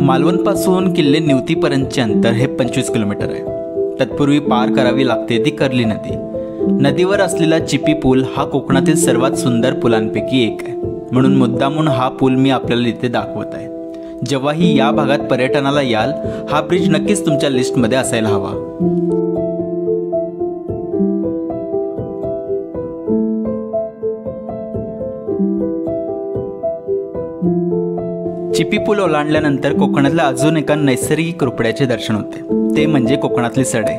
मालवणपासून किल्ले निवतीपर्यंतचे अंतर हे 25 किलोमीटर आहे। तत्पूर्वी पार करावी लागते ती कर्ली नदी। नदीवर असलेला चिपी पूल हा कोकणातील सर्वात सुंदर पुलांपैकी एक आहे, म्हणून मुद्दामून हा पूल मी आपल्याला इथे दाखवत आहे। जेव्हाही या भागात पर्यटनाला याल, हा ब्रिज नक्कीच तुमच्या लिस्टमध्ये असायला हवा। चिपी पूल ओलांडल्यानंतर कोकणातल्या अजून एका नैसर्गिक रुपड्याचे दर्शन होते, ते म्हणजे कोकणातली सडे।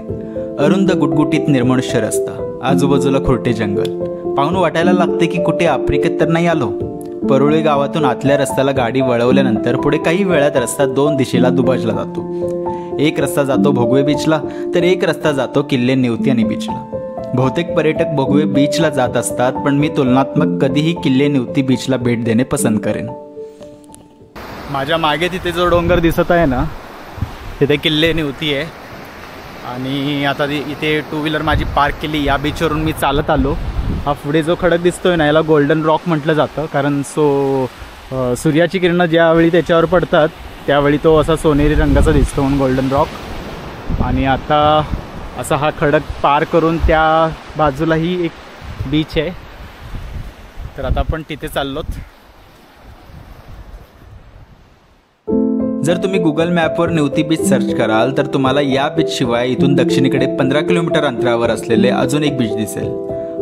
अरुंद गुटगुटीत निर्मनुष्य रस्ता, आजूबाजूला खुरटे जंगल, पाहून वाटायला लागते की कुठे आफ्रिकेत तर नाही आलो। परुळे गावातून आतल्या रस्त्याला गाडी वळवल्यानंतर पुढे काही वेळात रस्ता 2 दिशेला दुभाजला जातो। एक रस्ता जातो भोगवे बीचला, तर एक रस्ता जातो किल्ले निवती आणि बीचला। बहुतेक पर्यटक भोगवे बीचला जात असतात, पण मी तुलनात्मक कधीही किल्ले निवती बीचला भेट देणे पसंत करेन। माझ्या मागे तिथे जो डोंगर दिसत आहे ना, तिथे किल्ले निवती आहे। आणि आता इथे 2 व्हीलर माझी पार्क केली। या बीचवरून मी चालत आलो। हा पुढे जो खडक दिसतोय ना, याला गोल्डन रॉक म्हटलं जातं, कारण सूर्याची किरणं ज्यावेळी त्याच्यावर पडतात त्यावेळी तो असा सोनेरी रंगाचा दिसतो, म्हणून गोल्डन रॉक। आणि आता असा हा खडक पार करून त्या बाजूलाही एक बीच आहे, तर आता आपण तिथे चाललोत। जर तुम्ही गुगल मॅपवर निवती बीच सर्च कराल, तर तुम्हाला या बीच शिवाय इथून दक्षिणेकडे 15 किलोमीटर अंतरावर असलेले अजून एक बीच दिसेल,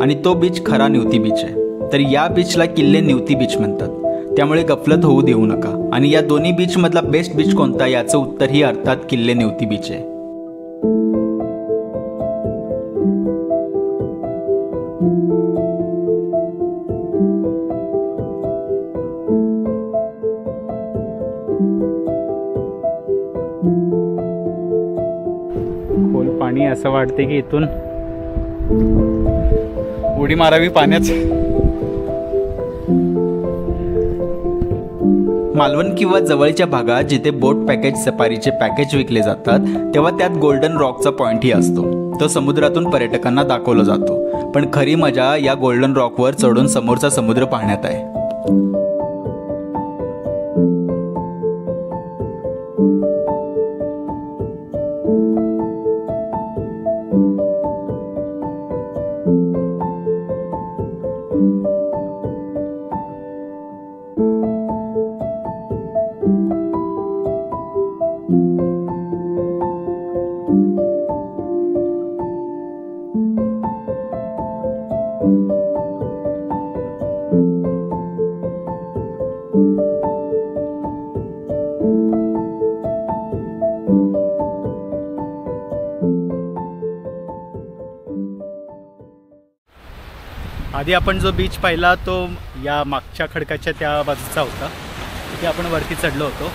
आणि तो बीच खरा निवती बीच आहे। तर या बीचला किल्ले निवती बीच म्हणतात, त्यामुळे गफलत होऊ देऊ नका। आणि या दोन्ही बीच मधला बेस्ट बीच कोणता, याचं उत्तर ही अर्थात किल्ले निवती बीच आहे। खोल पाणी, असं वाटते की इथून उडी मारावी पाण्यात। मालवण किंवा जवळच्या भागात जिथे बोट पॅकेज सफारीचे पॅकेज विकले जातात, तेव्हा त्यात गोल्डन रॉकचा पॉइंटही असतो। तो समुद्रातून पर्यटकांना दाखवला जातो, पण खरी मजा या गोल्डन रॉकवर चढून समोरचा समुद्र पाहण्यात आहे। आधी आपण जो बीच पाहिला तो या मागच्या खडकाच्या त्या बाजूचा होता, तिथे आपण वरती चढलो होतो।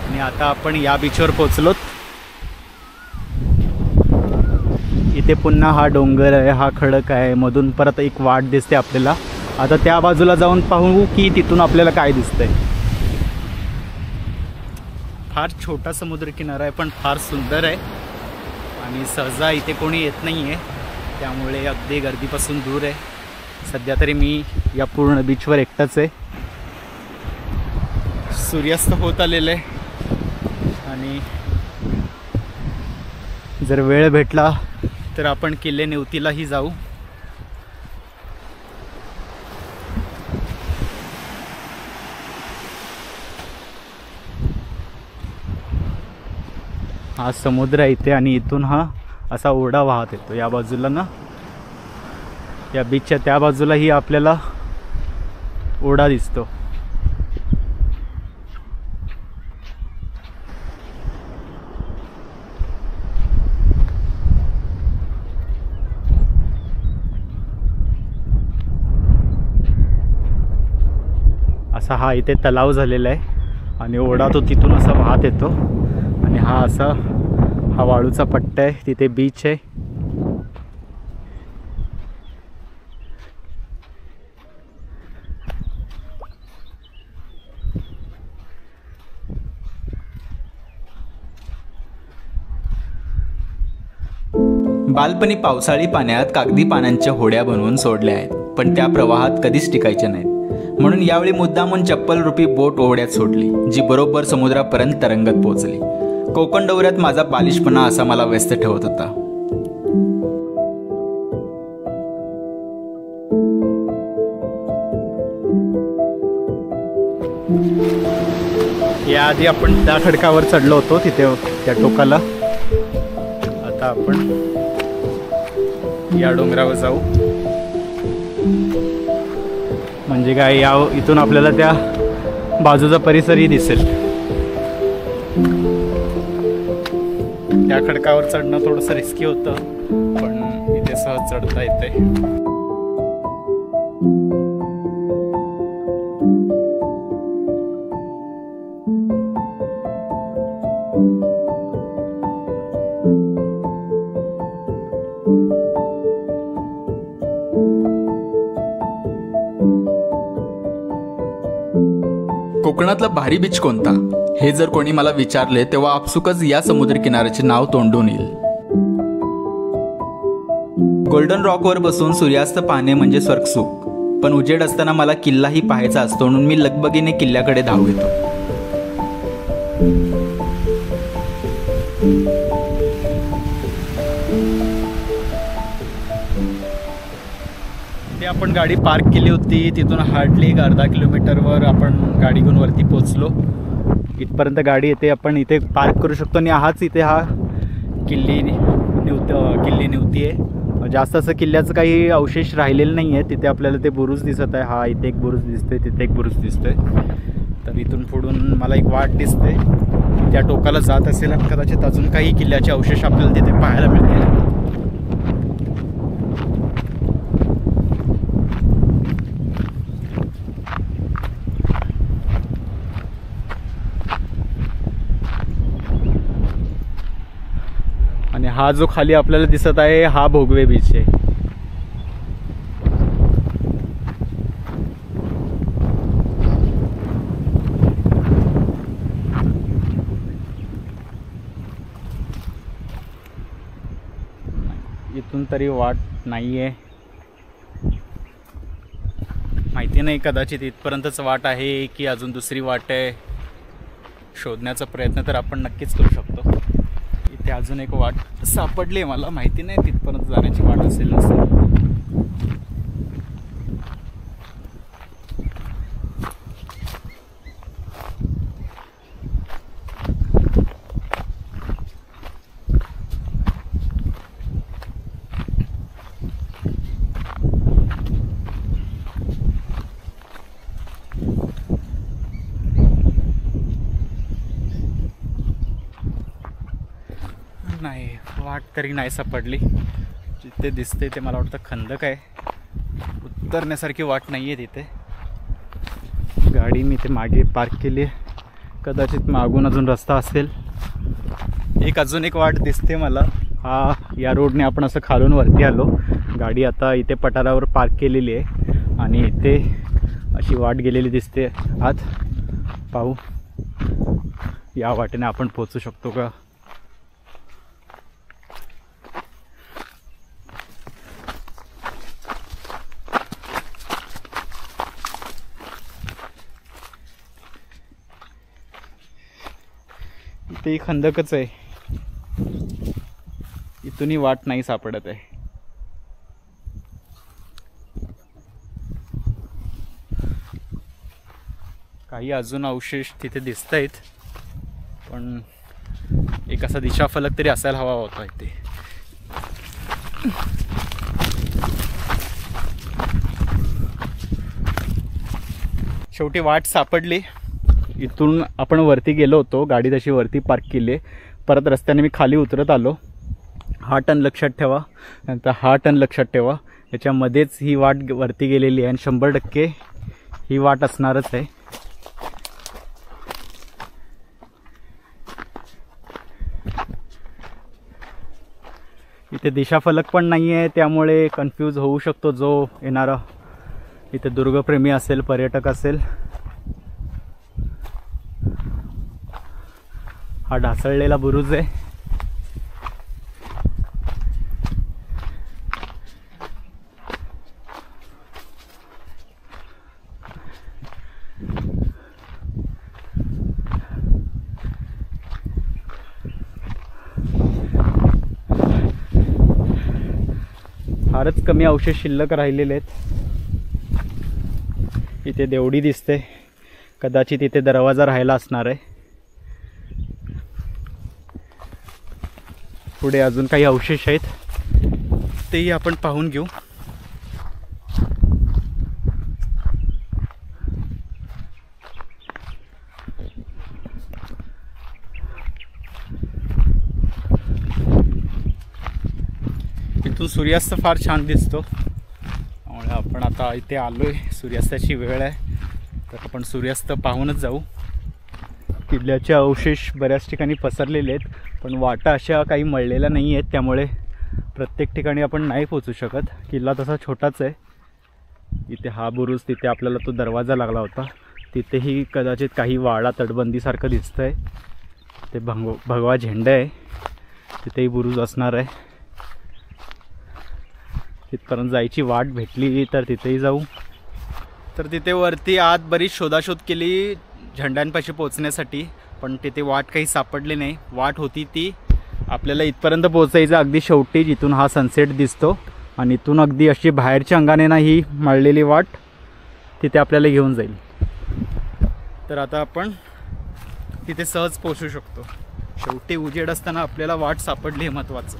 आणि आता आपण या बीचवर पोहोचलोत। इथे पुन्हा हा डोंगर आहे, हा खडक आहे, मधून परत एक वाट दिसते आपल्याला। आता त्या बाजूला जाऊन पाहू की तिथून आपल्याला काय दिसतंय। फार छोटा समुद्र किनारा आहे, पण फार सुंदर आहे। आणि सहसा इथे कोणी येत नाही आहे, त्यामुळे अगदी गर्दीपासून दूर आहे। सध्या तरी मी या पूर्ण बीचवर एकटाच आहे। सूर्यास्त होत आलेला आहे, आणि जर वेळ भेटला तर आपण किल्ले निवतीलाही जाऊ। हा समुद्र आहे इथे, आणि इथून हा असा ओढा वाहत येतो या बाजूला ना, या बीचच्या त्या बाजूलाही आपल्याला ओढा दिसतो। असा हा इथे तलाव झालेला आहे, आणि ओढा तो तिथून असा वाहत येतो। आणि हा वाळूचा पट्टा आहे, तिथे बीच आहे। बालपणी पावसाळी पाण्यात कागदी पानांच्या होड्या बनवून सोडल्या आहेत, पण त्या प्रवाहात कधीच टिकायच्या नाहीत। म्हणून यावेळी मुद्दामून चप्पल रूपी बोट ओढ्यात सोडली, जी बरोबर समुद्रापर्यंत तरंगत पोहोचली. कोकण दौऱ्यात माझा बालिशपणा असा मला व्यस्त ठेवत होता. याआधी आपण त्या खडकावर चढलो होतो, तिथे त्या टोकाला. आता आपण या डोंगरावर जाऊ. म्हणजे काय, या इथून आपल्याला त्या बाजूचा परिसरही दिसेल. त्या खडकावर चढणं थोडंसं रिस्की होतं, पण इथे सहज चढता येते. कोकणातला भारी बीच कोणता, हे जर कोणी मला विचारले तेव्हा आपसुकच या समुद्रकिनाऱ्याचे नाव तोंडून येईल. गोल्डन रॉकवर बसून सूर्यास्त पाहणे म्हणजे स्वर्गसुख, पण उजेड असताना मला किल्लाही पाहायचा असतो, म्हणून मी लगबगीने किल्ल्याकडे धाव घेतो. ते आपण गाडी पार्क केली होती, तिथून हार्डली 1-अर्धा किलोमीटरवर आपण गाडी घेऊन वरती पोचलो. इथपर्यंत गाडी येते, आपण इथे पार्क करू शकतो. आणि हाच इथे हा किल्ली निवती आहे. जास्त असं किल्ल्याचं काही अवशेष राहिलेलं नाही आहे. तिथे आपल्याला ते बुरुज दिसत आहे. हा इथे एक बुरुज दिसतोय, तिथे एक बुरुज दिसतोय. तर इथून पुढून मला एक वाट दिसते, त्या टोकाला जात असेल आणि कदाचित अजून काही किल्ल्याचे अवशेष आपल्याला तिथे पाहायला मिळतील. आणि हा जो खाली आपल्याला दिसत आहे हा भोगवे बीच आहे. इथून तरी वाट नाहीये, माहिती नाही, कदाचित इथपर्यंतच वाट आहे की अजून दुसरी वाट आहे. शोधण्याचा प्रयत्न तर आपण नक्कीच करू शकतो. इथे अजून एक वाट सापडली आहे, मला माहिती नाही तिथपर्यंत जाण्याची वाट असेल नसेल. नाही, वाट तरी नाही सापडली. जिथे दिसते ते मला वाटतं खंदक आहे, उतरण्यासारखी वाट नाही आहे तिथे. गाडी मी ते मागे पार्क केली आहे, कदाचित मागून अजून रस्ता असेल. अजून एक वाट दिसते मला. हा या रोडने आपण असं खालून वरती आलो. गाडी आता इथे पठारावर पार्क केलेली आहे आणि इथे अशी वाट गेलेली दिसते आत. पाहू या वाटेने आपण पोहोचू शकतो का. इथे खंदकच आहे, इथूनही वाट नाही सापडत आहे. काही अजून अवशेष तिथे दिसत आहेत, पण एक असा दिशाफलक तरी असायला हवा होता इथे. शेवटी वाट सापडली. इथून आपण वरती गेलो होतो, गाडी तशी वरती पार्क केली. परत रस्त्याने मी खाली उतरत आलो. हा टर्न लक्षात ठेवा, नंतर हा टर्न लक्षात ठेवा. याच्यामध्येच ही वाट वरती गेलेली आहे आणि 100% ही वाट असणारच आहे. इथे दिशाफलक पण नाही आहे, त्यामुळे कन्फ्यूज होऊ शकतो जो येणारा इथे दुर्गप्रेमी असेल, पर्यटक असेल. हा ढासळलेला बुरुज आहे. फारच कमी अवशेष शिल्लक राहिलेले आहेत. इथे देवडी दिसते, कदाचित इथे दरवाजा राहायला असणार आहे. पुढे अजून काही अवशेष आहेत, तेही आपण पाहून घेऊ. इथून सूर्यास्त फार छान दिसतो, त्यामुळे आपण आता इथे आलोय. सूर्यास्ताची वेळ आहे, तर आपण सूर्यास्त पाहूनच जाऊ. किल्ल्याचे अवशेष बऱ्याच ठिकाणी पसरलेले आहेत, पण वाटा अशा काही मळलेल्या नाही आहेत, त्यामुळे प्रत्येक ठिकाणी आपण नाही पोचू शकत. किल्ला तसा छोटाच आहे. इथे हा बुरुज, तिथे आपल्याला तो दरवाजा लागला होता, तिथेही कदाचित काही वाडा तटबंदीसारखं दिसतं आहे. ते भगवा झेंडा आहे, तिथेही बुरुज असणार आहे. तिथपर्यंत जायची वाट भेटली तर तिथेही जाऊ. तर तिथे वरती आत बरीच शोधाशोध केली झेंड्यांपाशी पोचण्यासाठी, पण तिथे वाट काही सापडली नाही. वाट होती ती आपल्याला इथपर्यंत पोचायचं अगदी शेवटी, जिथून हा सनसेट दिसतो, आणि इथून अगदी अशी बाहेरच्या अंगाने ना ही मळलेली वाट तिथे आपल्याला घेऊन जाईल. तर आता आपण तिथे सहज पोचू शकतो. शेवटी उजेड असताना आपल्याला वाट सापडली हे महत्त्वाचं.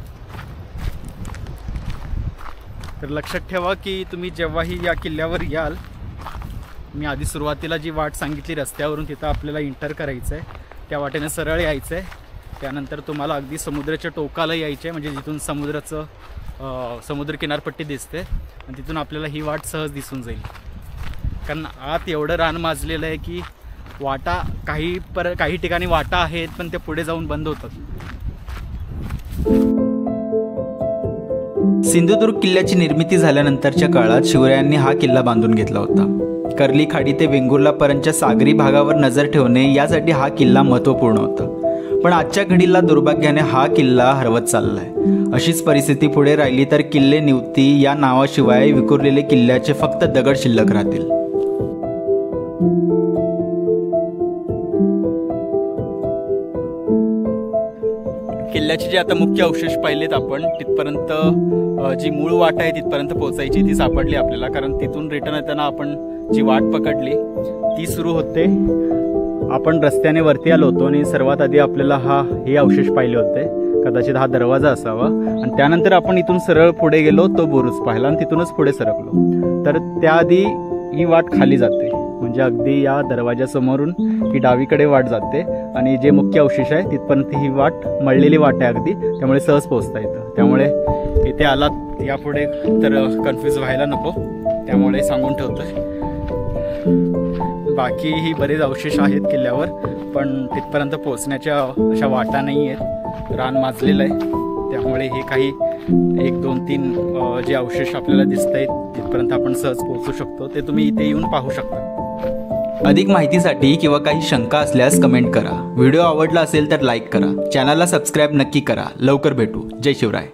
तर लक्षात ठेवा की तुम्ही जेव्हाही या किल्ल्यावर याल, मी आधी सुरुवातीला जी वाट सांगितली रस्त्यावरून, तिथं आपल्याला इंटर करायचं आहे. त्या वाटेने सरळ यायचं आहे. त्यानंतर तुम्हाला अगदी समुद्राच्या टोकाला यायचं आहे, म्हणजे जिथून समुद्र किनारपट्टी दिसते, आणि तिथून आपल्याला ही वाट सहज दिसून जाईल. कारण आत एवढं रान माजलेलं आहे की वाटा काही ठिकाणी वाटा आहेत, पण ते पुढे जाऊन बंद होतात. सिंधुदुर्ग किल्ल्याची निर्मिती झाल्यानंतरच्या काळात शिवरायांनी हा किल्ला बांधून घेतला होता. कर्ली खाडी ते वेंगुर्लापर्यंतच्या सागरी भागावर नजर ठेवणे यासाठी हा किल्ला महत्त्वपूर्ण होता. पण आजच्या घडीला दुर्भाग्याने हा किल्ला हरवत चाललाय. अशीच परिस्थिती पुढे राहिली तर किल्ले निवती या नावाशिवाय विखुरलेले किल्ल्याचे फक्त दगड शिल्लक राहतील. किल्ल्याचे जे आता मुख्य अवशेष पाहिलेत आपण, तिथपर्यंत जी मूळ वाट आहे तिथपर्यंत पोहोचायची ती सापडली आपल्याला. कारण तिथून रिटर्न येताना आपण जी वाट पकडली ती सुरू होते. आपण रस्त्याने वरती आलो होतो आणि सर्वात आधी आपल्याला हे अवशेष पाहिले होते. कदाचित हा दरवाजा असावा, आणि त्यानंतर आपण इथून सरळ पुढे गेलो, तो बुरुज पाहिला आणि तिथूनच पुढे सरकलो. तर त्याआधी ही वाट खाली जाते, म्हणजे अगदी या दरवाजासमोरून ही डावीकडे वाट जाते, आणि जे मुख्य अवशेष आहे तिथपर्यंत ही वाट मळलेली वाट आहे अगदी, त्यामुळे सहज पोहोचता येतं. त्यामुळे इथे आलात यापुढे तर कन्फ्यूज व्हायला नको, त्यामुळे सांगून ठेवतोय. बाकीही बरेच अवशेष आहेत किल्ल्यावर, पण तिथपर्यंत पोहोचण्याच्या अशा वाटा नाही आहेत. रान माजलेलं आहे, त्यामुळे हे काही 1, 2, 3 जे अवशेष आपल्याला दिसत आहेत तिथपर्यंत आपण सहज पोहोचू शकतो. ते तुम्ही इथे येऊन पाहू शकता. अधिक माहितीसाठी किंवा काही शंका असल्यास कमेंट करा. व्हिडिओ आवडला असेल तर लाईक करा. चॅनलला सबस्क्राईब नक्की करा. लवकर भेटू. जय शिवराय.